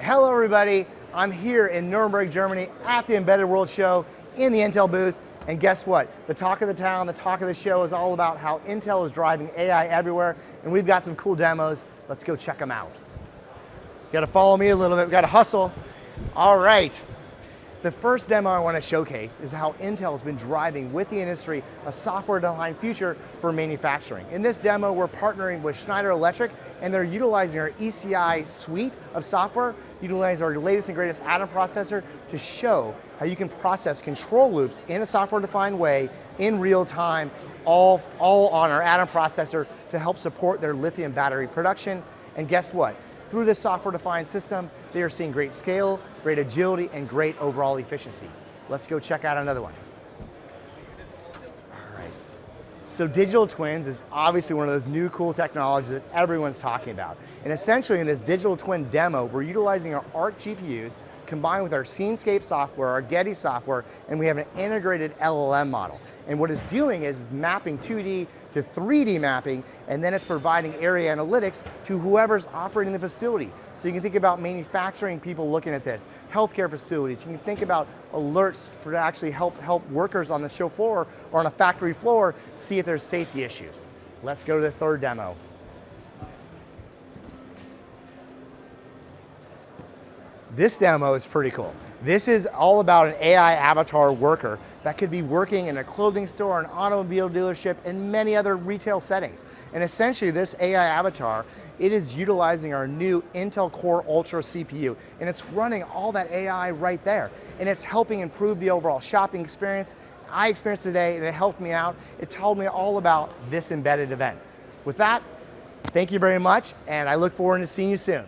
Hello everybody, I'm here in Nuremberg, Germany at the Embedded World Show in the Intel booth. And guess what? The talk of the town, the talk of the show is all about how Intel is driving AI everywhere. And we've got some cool demos. Let's go check them out. You gotta follow me a little bit, we gotta hustle. All right. The first demo I want to showcase is how Intel has been driving with the industry a software-defined future for manufacturing. In this demo, we're partnering with Schneider Electric, and they're utilizing our ECI suite of software, utilizing our latest and greatest Atom processor to show how you can process control loops in a software-defined way in real time, all on our Atom processor to help support their lithium battery production. And guess what? Through this software-defined system, they are seeing great scale, great agility, and great overall efficiency. Let's go check out another one. All right. So digital twins is obviously one of those new cool technologies that everyone's talking about. And essentially in this digital twin demo, we're utilizing our ARC GPUs combined with our Scenescape software, our Getty software, and we have an integrated LLM model. And what it's doing is mapping 2D to 3D mapping, and then it's providing area analytics to whoever's operating the facility. So you can think about manufacturing people looking at this, healthcare facilities. You can think about alerts for to actually help workers on the show floor or on a factory floor see if there's safety issues. Let's go to the third demo. This demo is pretty cool. This is all about an AI avatar worker that could be working in a clothing store, an automobile dealership, and many other retail settings. And essentially this AI avatar, it is utilizing our new Intel Core Ultra CPU, and it's running all that AI right there. And it's helping improve the overall shopping experience. I experienced today, and it helped me out. It told me all about this embedded event. With that, thank you very much, and I look forward to seeing you soon.